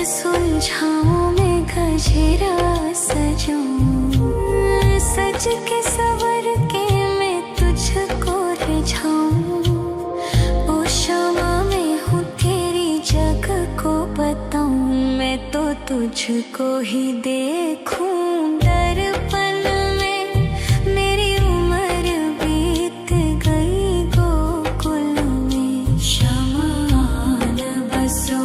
सुलझाऊं मैं गजरा सजाऊं, सज के सवर के मैं तुझको रिझाऊं। ओ शमा मैं हूँ तेरी जग को बताऊं, मैं तो तुझको ही देखूं दर्पण में। मेरी उम्र बीत गई गोकुल में, शमा न बसो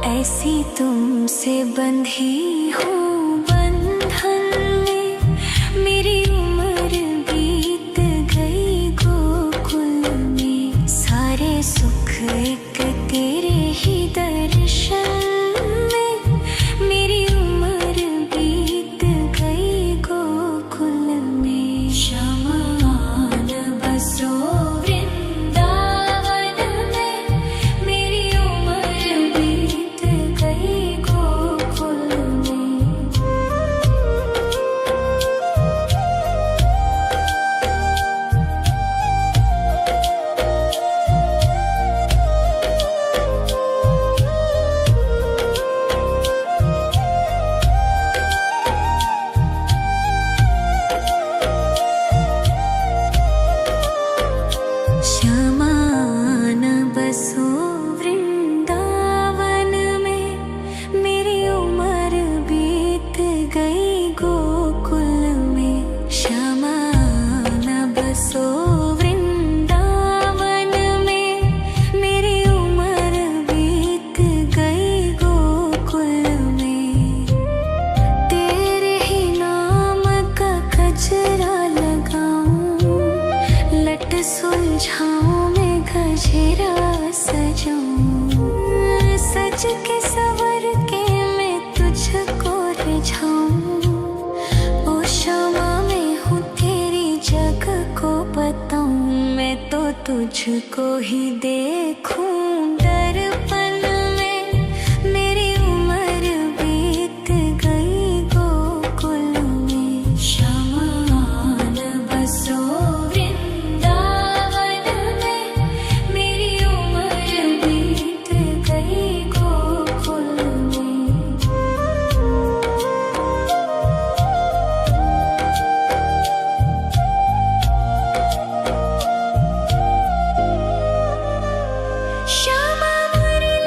ऐसी तुमसे बंधी हूँ बंधन में, मेरी उम्र बीत गई गोकुल में। सारे सुख एक तेरे ही दर्शन में, मेरी उम्र बीत गई गोकुल में। शमा न बसो वृंदावन में, मेरी उम्र बीत गई गोकुल में। शमा न बसो वृंदावन में, मेरी उम्र बीत गई गोकुल में। तेरे ही नाम का गजरा लगाऊं, लट सुलझाऊं मैं गजरा सजाऊं, सज के सवर के मैं तुझको रिझाऊं। ओ शमा मैं हूँ तेरी जग को बताऊं, मैं तो तुझको ही देखूं दर्पण में। मेरी उम्र बीत गई गोकुल में, शमा न बसो श्यामा मुरली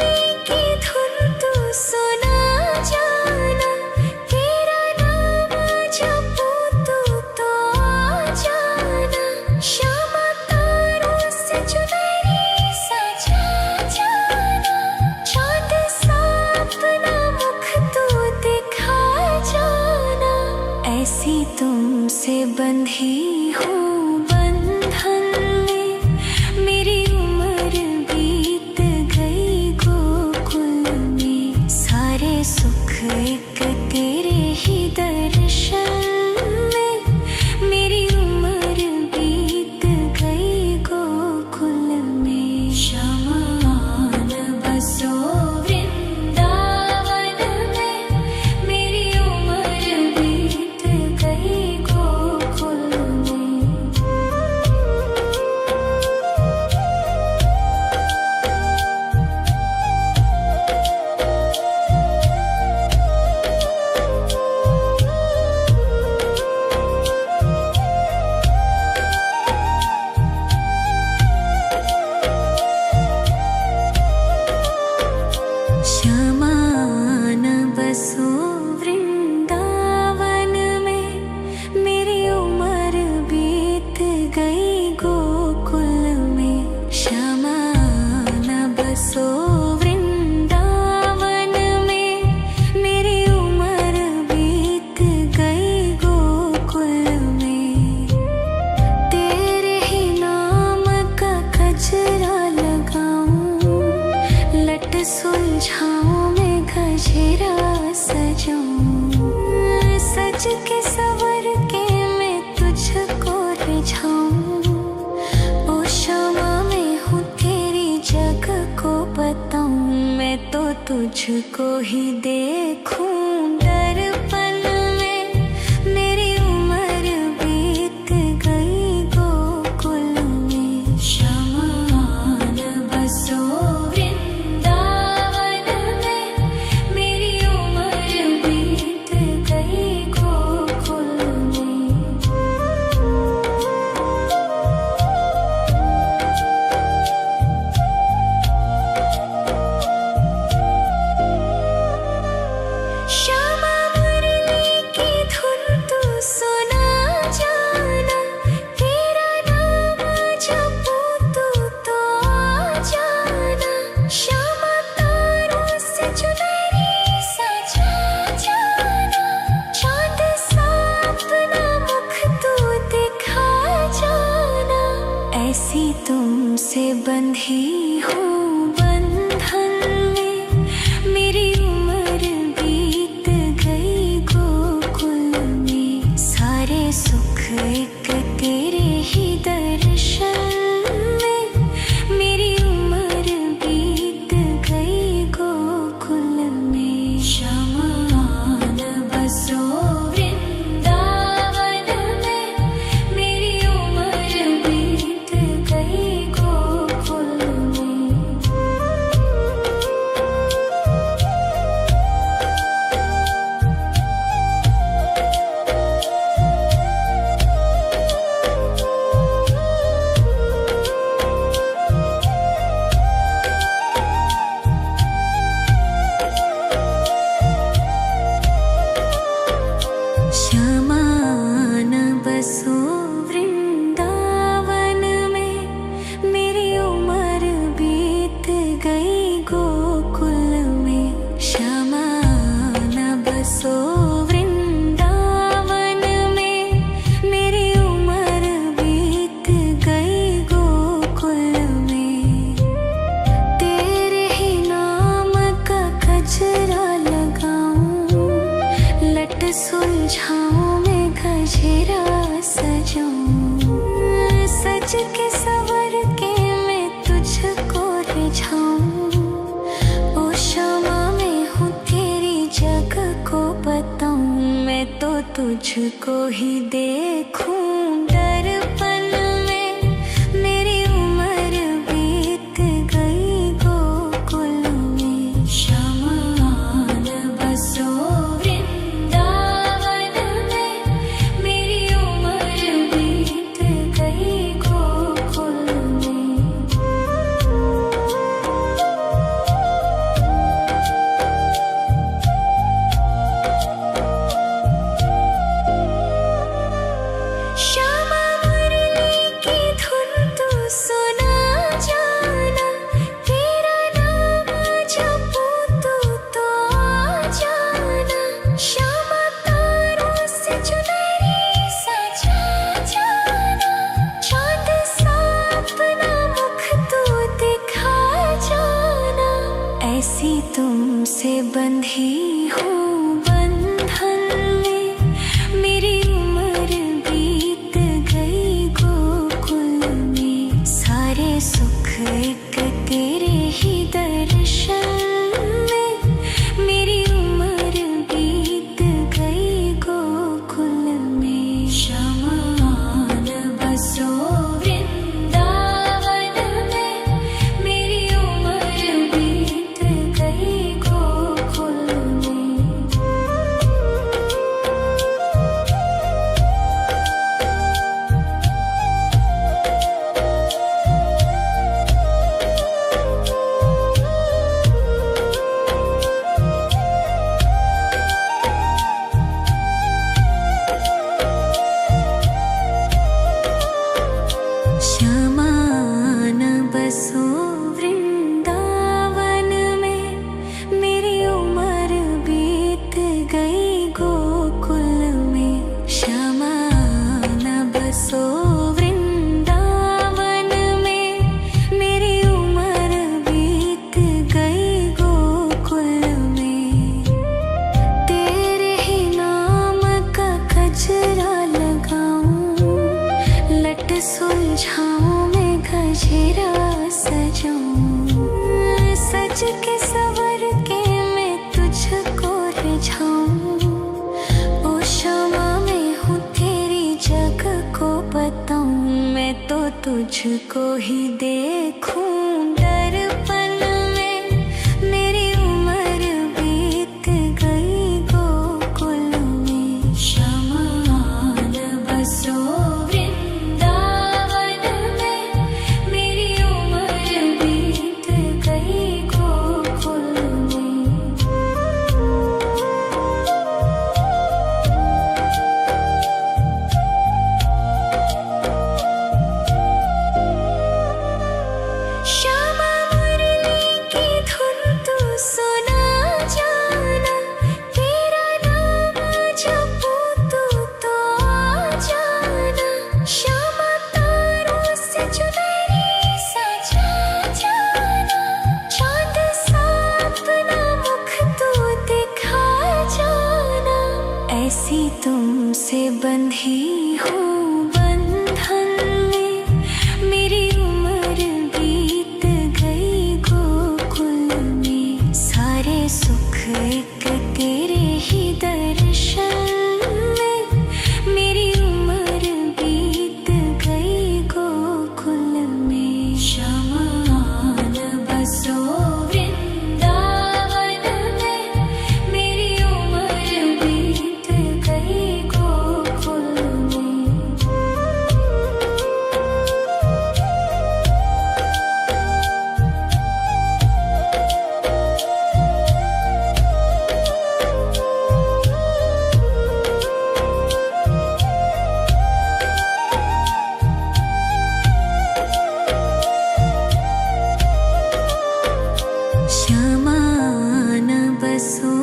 तुझको ही देखूं दर्पण में। मेरी उम्र बीत गई गोकुल में। शमान बसो वृंदावन में। मेरी उम्र बीत गई गोकुल में। श्यामा मुरली की धुन तू सुना जाना। तेरा नाम जपूं तू तो आ जाना। श्यामा तारों से चुनरी सजा जाना। चांद सा अपना मुख तू दिखा जाना। ऐसी तुमसे बंधी हूँ बंधन में। मेरी उम्र बीत गई गोकुल में। सारे सुख एक तेरे ही दर्शन में। मेरी उम्र बीत गई गोकुल में। शमान बसो वृंदावन में। मेरी उम्र बीत गई गोकुल में। श्यामान बसो वृंदावन में। मेरी उम्र बीत गई गोकुल में। श्यामान बसो वृंदावन में। मेरी उम्र बीत गई गोकुल में। तेरे ही नाम का गजरा लगाऊं। लट सुलझाऊं मैं गजरा सजाऊं। सज के सवर के मैं तुझको रिझाऊं। ओ श्यामा मैं हूँ तेरी जग को बताऊं। मैं तो तुझको ही देखूं दर्पण में। मेरी उम्र बीत गई गोकुल में। शमान बसो वृंदावन में। मेरी उम्र बीत गई गोकुल में। श्यामा मुरली की धुन तू सुना जाना। तेरा नाम जपूं तू तो आ जाना। श्यामा तारों से चुनरी सजा जाना। चांद सा अपना मुख तू दिखा जाना। ऐसी तुमसे बंधी हूँ बंधन में। मेरी उम्र बीत गई गोकुल में। सारे सुख एक तेरे ही दर्शन में। मेरी उम्र बीत गई गोकुल में। शमान बसो वृंदावन में। मेरी उम्र बीत गई गोकुल में। श्यामान बसो वृंदावन में। मेरी उम्र बीत गई गोकुल में। श्यामान बसो वृंदावन में। मेरी उम्र बीत गई गोकुल में। तेरे ही नाम का गजरा लगाऊं। लट सुलझाऊं मैं गजरा सजाऊं। सज के सवर के तुझको ही देखूं दर्पण में। मेरी उम्र बीत गई गोकुल में। शमान बसो वृंदावन में। मेरी उम्र बीत गई गोकुल में। श्यामा मुरली की धुन तू सुना जाना। तेरा नाम जपूं तू तो आ जाना। श्यामा तारों से चुनरी सजा जाना। चांद सा अपना मुख तू दिखा जाना। ऐसी तुमसे बंधी हूँ बंधन में। मेरी उम्र बीत गई गोकुल में। सारे सुख एक तेरे ही दर्शन में। मेरी उम्र बीत गई गोकुल में। शमान बसो वृंदावन में। मेरी उम्र बीत गई गोकुल में। श्यामान बसो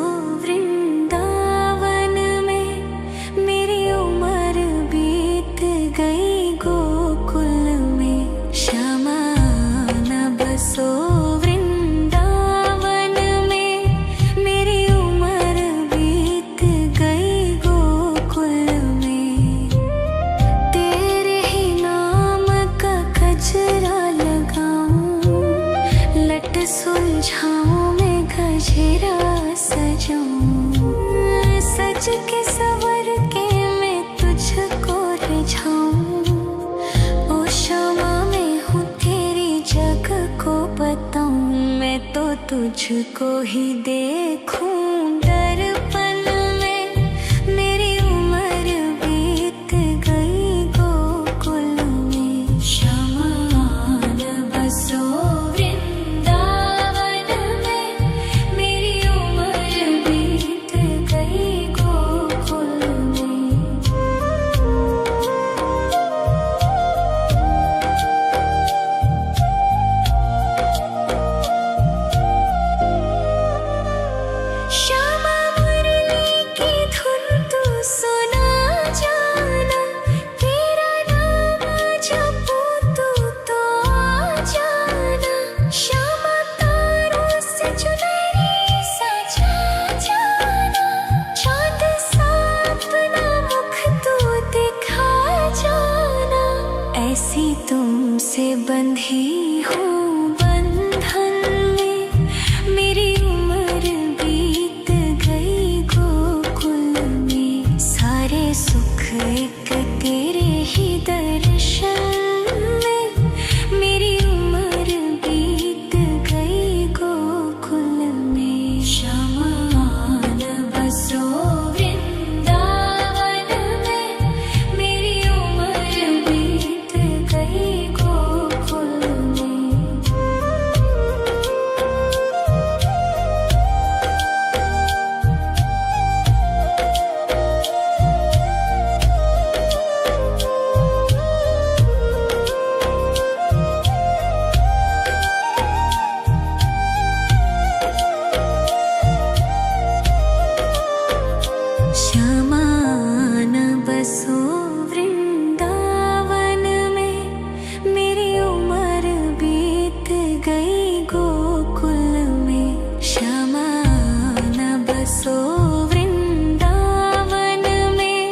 वृंदावन में। मेरी उम्र बीत गई गोकुल में। श्यामान बसो वृंदावन में। मेरी उम्र बीत गई गोकुल में। तेरे ही नाम का गजरा लगाऊं। लट सुलझाऊं मैं गजरा सजाऊं। सज के सवर के मैं तुझको रिझाऊं। ओ श्यामा मैं हूँ तेरी जग को बताऊं। मैं तो तुझको ही देखूं दर्पण में। मेरी उम्र बीत गई गोकुल में। शमान बसो वृंदावन में। मेरी उम्र बीत गई गोकुल में। श्यामा मुरली की धुन तू सुना जाना। तेरा नाम जपूं तू तो आ जाना। श्यामा तारों से चुनरी सजा जाना। चांद सा अपना मुख तू दिखा जाना। ऐसी तुमसे बंधी हूँ बंधन में। मेरी उम्र बीत गई गोकुल में। सारे सुख एक तेरे ही दर्शन में। मेरी उम्र बीत गई गोकुल में। शमान बसो वृंदावन में। मेरी उम्र बीत गई गोकुल में। श्यामान बसो वृंदावन में। मेरी उम्र बीत गई गोकुल में। श्यामान बसो वृंदावन में।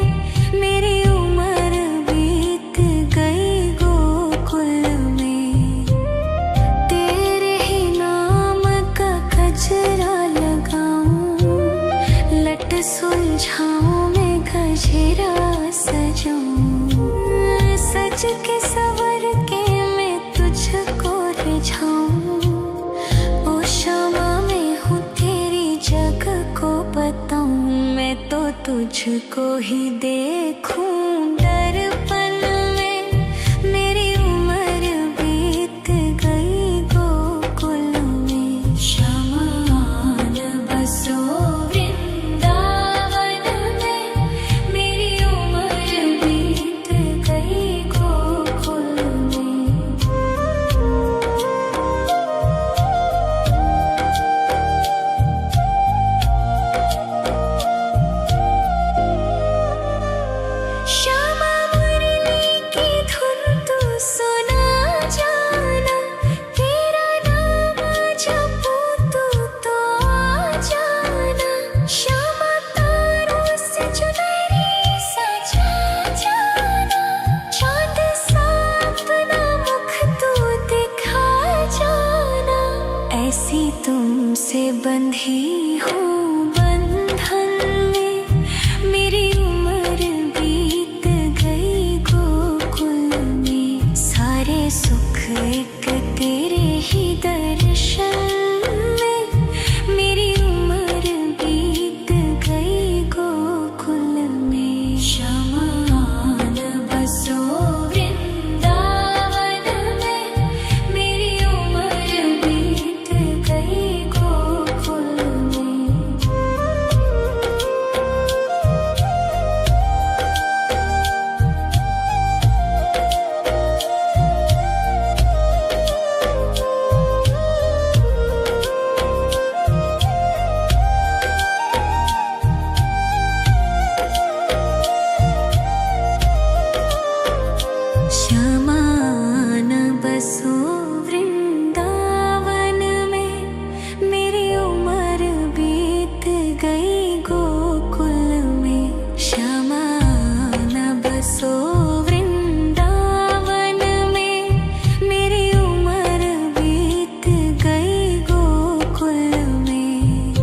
मेरी उम्र बीत गई गोकुल में। तेरे ही नाम का गजरा लगाऊं। लट सुलझाऊं मैं गजरा सजाऊं। सज के सवर के तुझको ही देखूं दर्पण में। मेरी उम्र बीत गई गोकुल में। शमान बसो वृंदावन में। मेरी उम्र बीत गई गोकुल में। श्यामा मुरली की धुन तू सुना जाना। तेरा नाम जपूं तू तो आ जाना। श्यामा तारों से चुनरी सजा जाना। चाँद सा अपना मुख तू दिखा जाना। ऐसी तुमसे बंधी हूँ बंधन में। मेरी उम्र बीत गई गोकुल में। सारे सुख एक तेरे ही दर्शन में। मेरी उम्र बीत गई गोकुल में। शमान बसो वृंदावन में। मेरी उम्र बीत गई गोकुल में। शमान बसो वृंदावन में। मेरी उम्र बीत गई गोकुल में। शमान बसो वृंदावन में। मेरी उम्र बीत गई गोकुल में।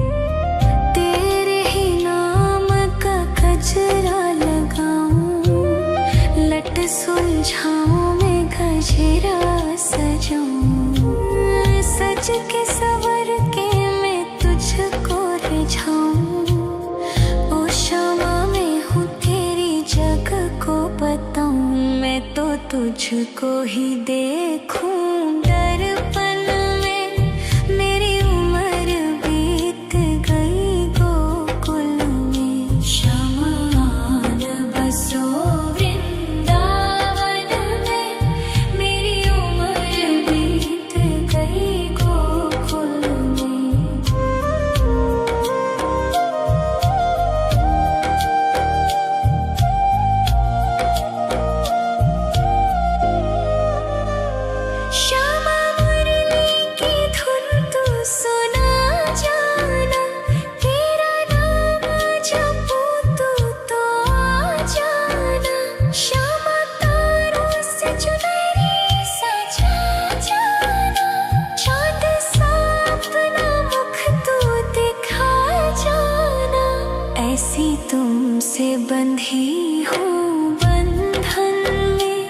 तेरे ही नाम का गजरा लगाऊं। लट सुलझाऊं मैं गजरा सजाऊं। सज के सवर के मैं तुझको रिझाऊं। ओ श्यामा मैं हूँ तेरी जग को बताऊं। मैं तो तुझको ही देखूं दर्पण में। मेरी उम्र बीत गई गोकुल में। शमान बसो वृंदावन में। मेरी उम्र बीत गई गोकुल में। श्यामा मुरली की धुन तू सुना जाना। तेरा नाम जपूं तू तो आ जाना। श्यामा तारों से चुनरी सजा जाना। चाँद सा अपना मुख तू दिखा जाना। ऐसी तुमसे बंधी हूँ बंधन में।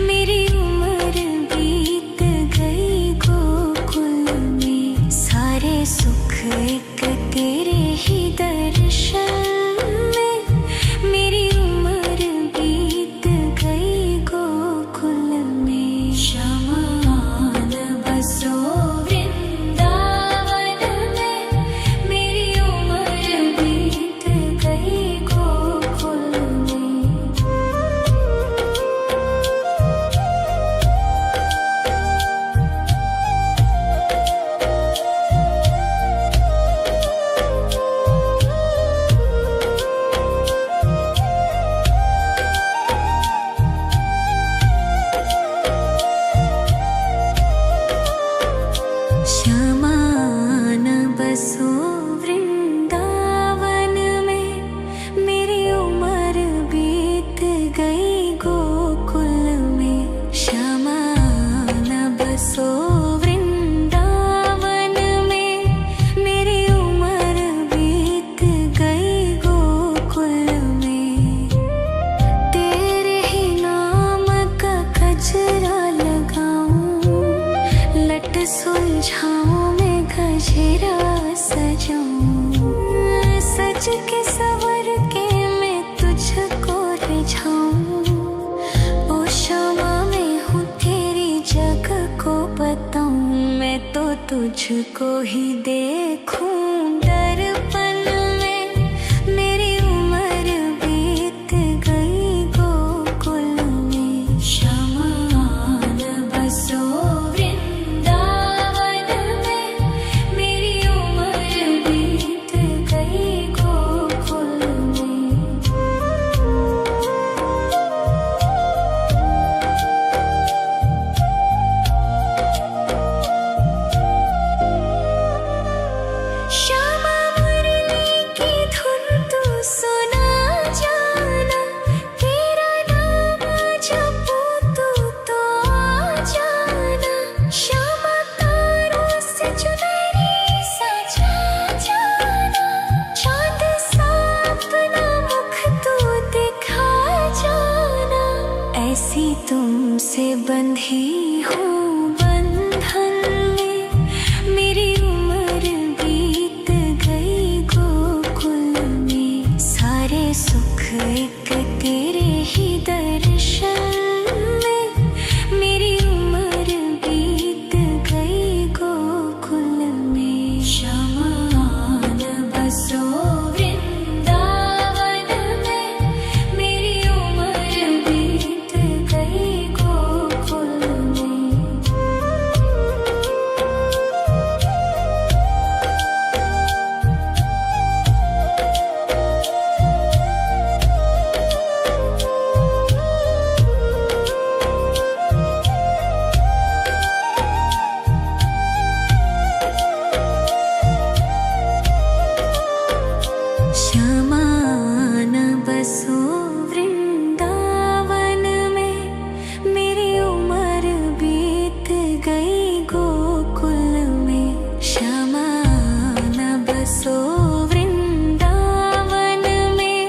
मेरी उम्र बीत गई गोकुल में। सारे सुख एक तेरे ही दर्शन में। मेरी उम्र बीत गई गोकुल में। शमान बसो वृंदावन में। मेरी उम्र बीत गई गोकुल में। शमान बसो वृंदावन में। मेरी उम्र बीत गई गोकुल में। शमान बसो वृंदावन में। मेरी उम्र बीत गई गोकुल में। तेरे ही नाम का गजरा लगाऊं। लट सुलझाऊं मैं गजरा सजाऊं। सज के सवर के तुझको ही देखूं दर्पण में। मेरी उम्र बीत गई गोकुल में। शमान बसो वृंदावन में। मेरी उम्र बीत गई गोकुल में। श्यामा मुरली की धुन तू सुना जाना। तेरा नाम जपूं तो आ जाना। श्यामा तारों से चुनरी सजा जाना। चांद सा अपना मुख तू दिखा जाना। ऐसी तुमसे बंधी हूँ बंधन में। मेरी उम्र बीत गई गोकुल में। सारे सुख एक तेरे ही दर्शन में। मेरी उम्र बीत गई गोकुल में। शमान बसो वृंदावन में। मेरी उम्र बीत गई गोकुल में। श्यामान बसो वृंदावन में। मेरी उम्र बीत गई गोकुल में। श्यामान बसो वृंदावन में।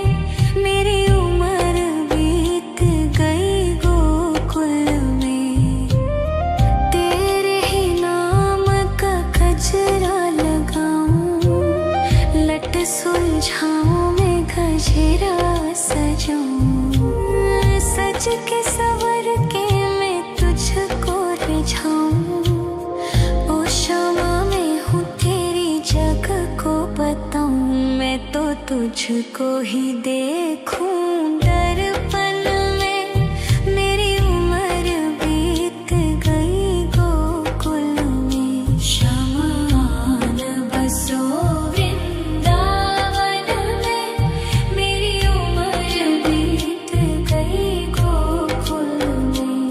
मेरी उम्र बीत गई गोकुल में। तेरे ही नाम का गजरा लगाऊं। लट सुलझाऊं मैं गजरा सजाऊं। सज के सवर के मैं तुझको रिझाऊं। ओ श्यामा मैं हूँ तेरी जग को बताऊं। मैं तो तुझको ही देखूं दर्पण में। मेरी उम्र बीत गई गोकुल में। शमान बसो वृंदावन में। मेरी उम्र बीत गई गोकुल में।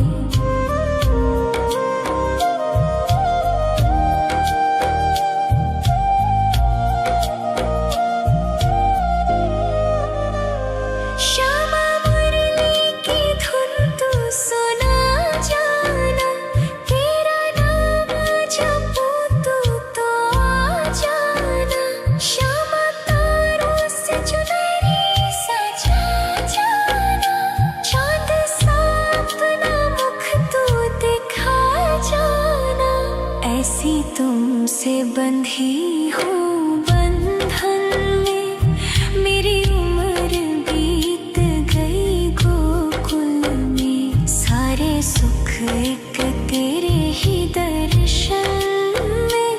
श्यामा मुरली की धुन तू सुना जाना। तेरा नाम जपूं तो आ जाना। श्यामा तारों से चुनरी सजा जाना। चांद सा अपना मुख तू दिखा जाना। ऐसी तुमसे बंधी हूँ बंधन में। मेरी उम्र बीत गई गोकुल में। सारे सुख एक तेरे ही दर्शन में।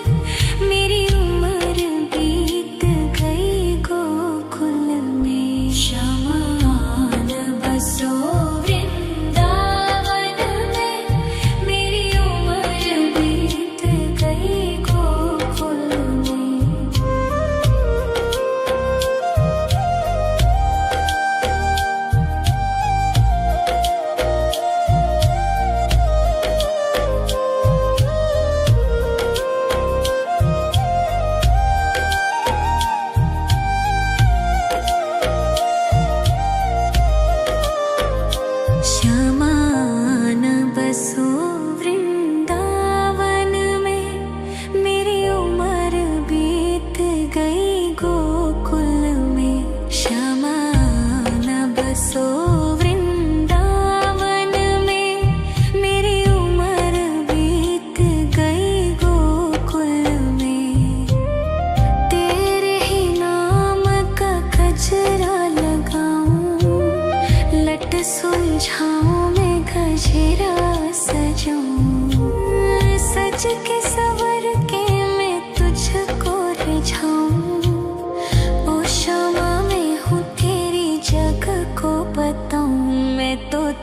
मेरी उम्र बीत गई गोकुल में। शमान बसो वृंदावन में। मेरी उम्र बीत गई गोकुल में।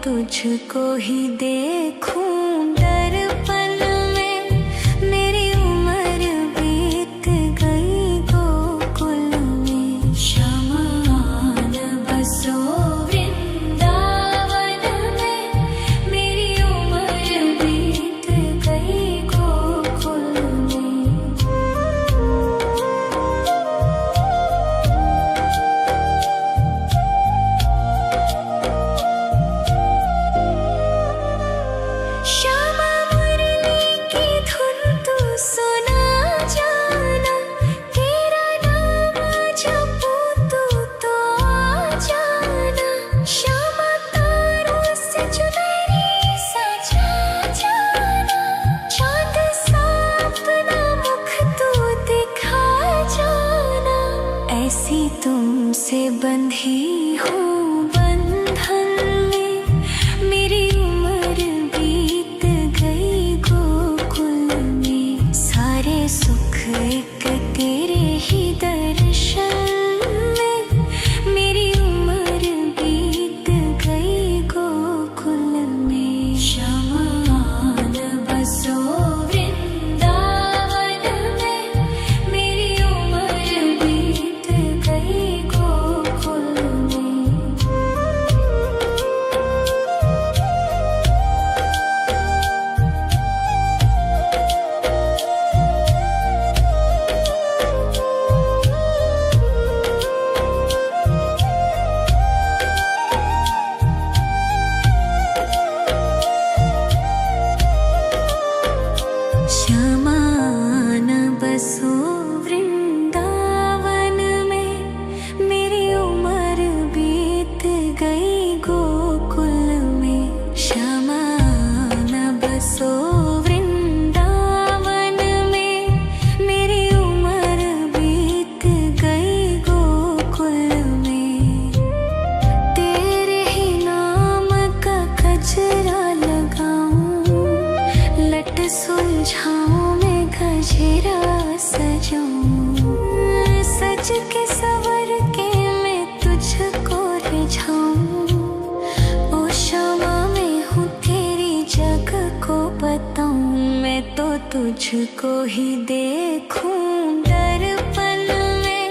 तुझको ही देखूं दर्पण में। मेरी उम्र बीत गई गोकुल में। शमान बसो वृंदावन में। मेरी उम्र बीत गई गोकुल में। श्यामा मुरली की धुन तू सुना जाना। तेरा नाम जपूं तू तो आ जाना। श्यामा तारों से चुनरी सजा जाना। चांद सा अपना मुख तू दिखा जाना। ऐसी तुमसे बंधी हूँ बंधन में। मेरी उम्र बीत गई गोकुल में। सारे सुख एक तेरे ही दर्शन में। मेरी उम्र बीत गई गोकुल में। शमान बसो वृंदावन में। मेरी उम्र बीत गई गोकुल में। श्यामान बसो वृंदावन में। मेरी उम्र बीत गई गोकुल में। श्यामान बसो वृंदावन में। मेरी उम्र बीत गई गोकुल में। तेरे ही नाम का गजरा लगाऊं। लट सुलझाऊं मैं गजरा सजाऊं। सज के सवर के मैं तुझको रिझाऊं। ओ श्यामा मैं हूँ तेरी जग को बताऊं। मैं तो तुझको ही देखूं दर्पण में।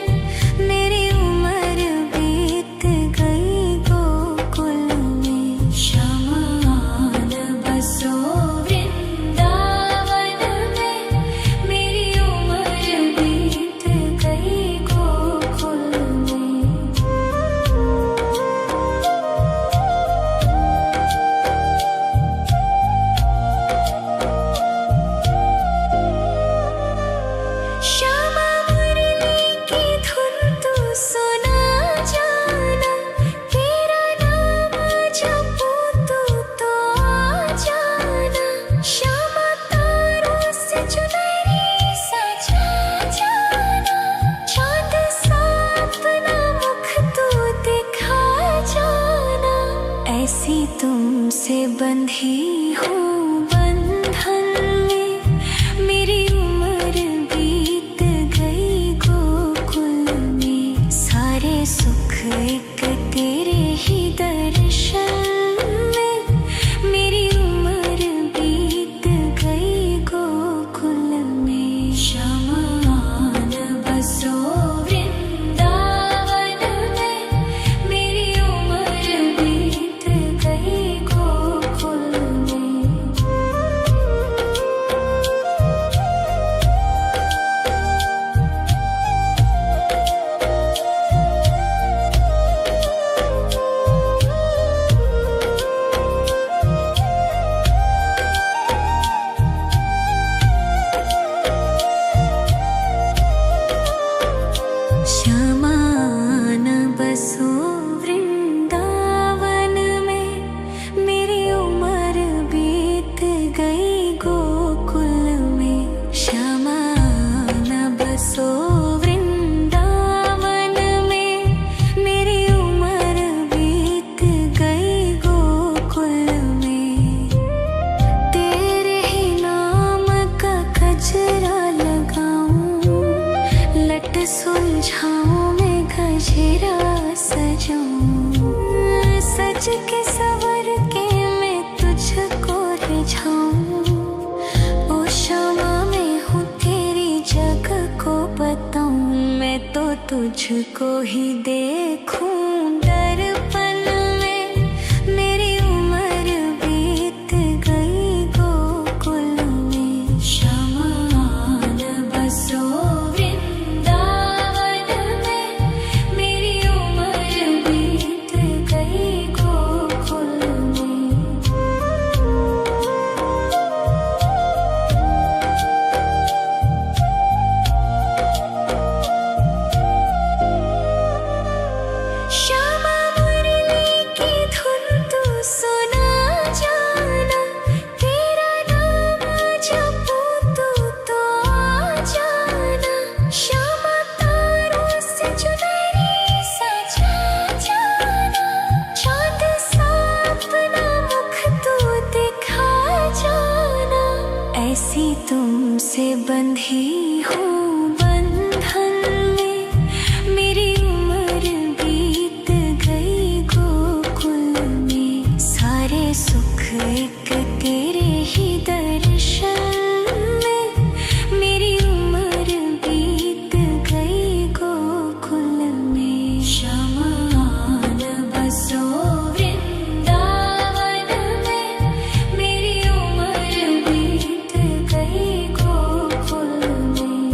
मेरी उम्र बीत गई गोकुल में। शमान बसो वृंदावन में। मेरी उम्र बीत गई गोकुल में। श्यामा मुरली की धुन तू सुना जाना। तेरा नाम जपूं तू तो आ जाना। श्यामा तारों से चुनरी सजा जाना। चांद सा अपना मुख तू दिखा जाना। ऐसी तुमसे बंधी हूँ बंधन में। मेरी उम्र बीत गई गोकुल में। सारे सुख एक तेरे ही दर्शन में। मेरी उम्र बीत गई गोकुल में। शमान बसो वृंदावन में। मेरी उम्र बीत गई गोकुल में। श्यामान बसो वृंदावन में। मेरी उम्र बीत गई गोकुल में। श्यामान बसो वृंदावन में। मेरी उम्र बीत गई गोकुल में। तेरे ही नाम का गजरा लगाऊं। लट सुलझाऊं मैं गजरा सजाऊं। सज के सवर के तुझको ही देखूं दर्पण में। मेरी उम्र बीत गई गोकुल में। शमान बसो वृंदावन में। मेरी उम्र बीत गई गोकुल में। श्यामा मुरली की धुन तू सुना जाना। तेरा नाम जपूं तू तो आ जाना। श्यामा तारों से चुनरी सजा जाना। चाँद सा अपना मुख तू दिखा जाना। ऐसी तुमसे बंधी हूँ बंधन में। मेरी उम्र बीत गई गोकुल में। सारे सुख एक तेरे ही दर्शन में। मेरी उम्र बीत गई गोकुल में। शमान बसो वृंदावन में। मेरी उम्र बीत गई गोकुल में।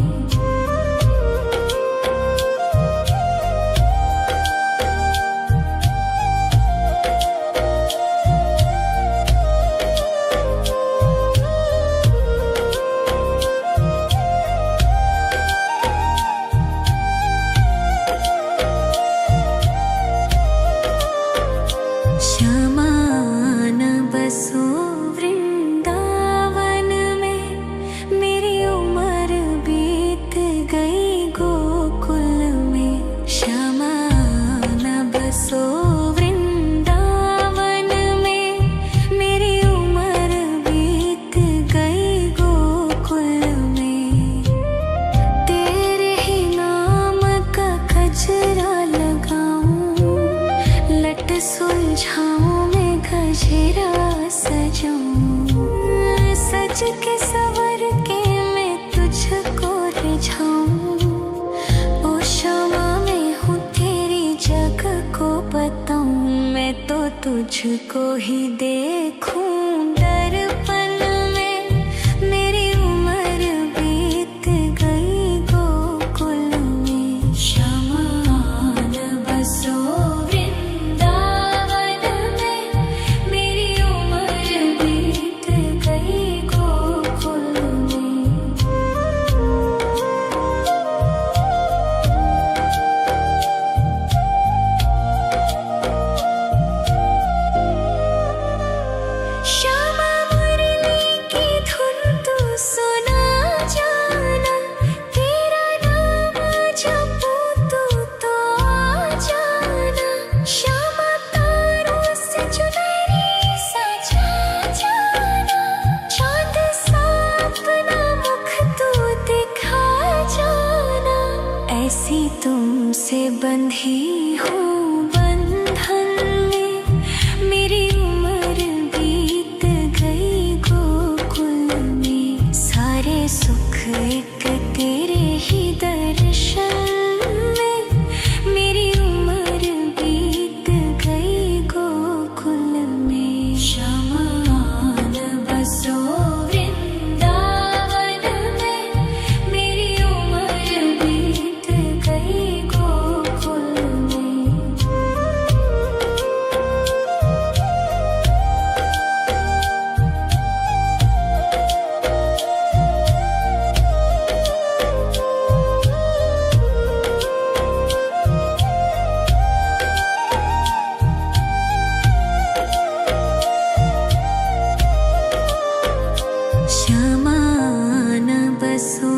शमान बसो वृंदावन में। मेरी उम्र बीत गई गोकुल में। शमान बसो वृंदावन में। मेरी उम्र बीत गई गोकुल में। तेरे ही नाम का गजरा लगाऊं। लट सुलझाऊं मैं गजरा सजाऊं। सज के सवर के मैं तुझको रिझाऊं। ओ क्षमा मैं हूँ तेरी जग को बताऊं। मैं तो तुझको ही देखूं दर्पण में। मेरी उम्र बीत गई गोकुल में। शमान बसो वृंदावन में। मेरी उम्र बीत गई गोकुल में। श्यामा मुरली की धुन तू सुना जाना। तेरा नाम जपूं तू तो आ जाना। श्यामा तारों से चुनरी सजा जाना। चाँद सा अपना मुख तू दिखा जाना। ऐसी तुमसे बंधी हूँ बंधन में। मेरी उम्र बीत गई गोकुल में। सारे सुख एक तेरे ही दर्शन में। मेरी उम्र बीत गई गोकुल में। शमान बसो वृंदावन में। मेरी उम्र बीत गई गोकुल में। शमान बसो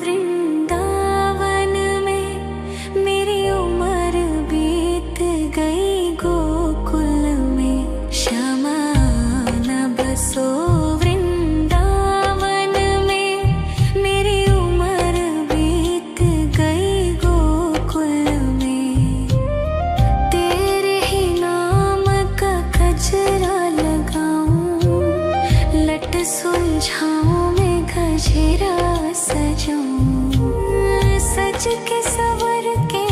वृंदावन में। मेरी उम्र बीत गई गोकुल में। शमान बसो वृंदावन में। मेरी उम्र बीत गई गोकुल में। तेरे ही नाम का गजरा लगाऊं। लट सुलझाऊं मैं गजरा सजाऊं। सज के सवर के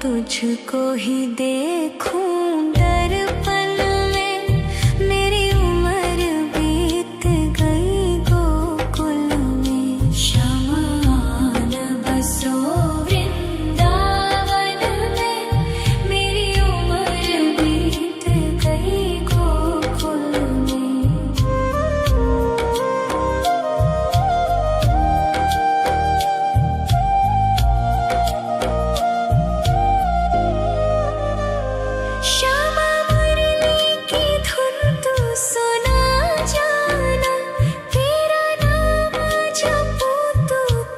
तुझको ही देखूं दर्पण में। मेरी उम्र बीत गई गोकुल में। शमान बसो वृंदावन में। मेरी उम्र बीत गई गोकुल में। श्यामा मुरली की धुन तू सुना जाना। तेरा नाम जपूं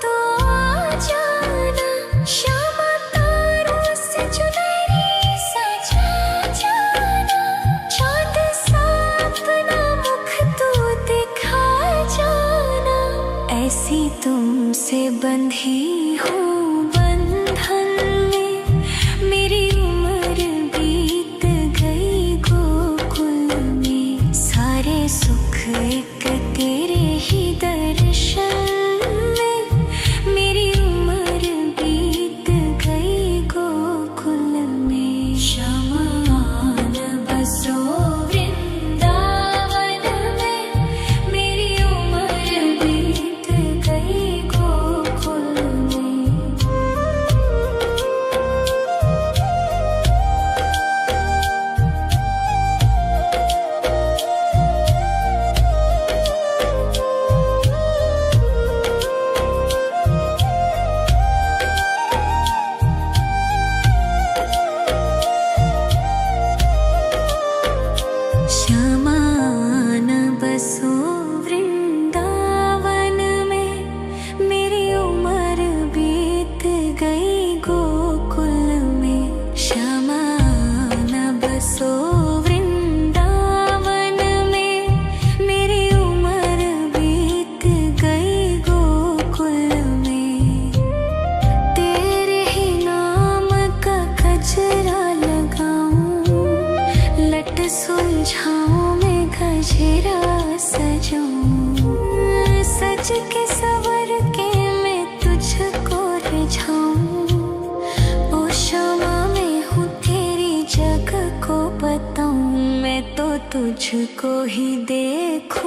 तो आ जाना। श्यामा तारों से चुनरी सजा जाना। चांद सा अपना मुख तू दिखा जाना। ऐसी तुमसे बंधी हूँ बंधन में। मेरी उम्र बीत गई गोकुल में। सारे सुख एक तेरे ही दर्शन में। मेरी उम्र बीत गई गोकुल में। शमान बसो वृंदावन में। मेरी उम्र बीत गई गोकुल में। श्यामान बसो वृंदावन में। मेरी उम्र बीत गई गोकुल में। श्यामान बसो वृंदावन में। मेरी उम्र बीत गई गोकुल में। तेरे ही नाम का गजरा लगाऊं। लट सुलझाऊं मैं गजरा सजाऊं। सज के सवर के मैं तुझको रिझाऊं। ओ श्यामा मैं हूँ तेरी जग को बताऊं। मैं तो तुझको ही देखूं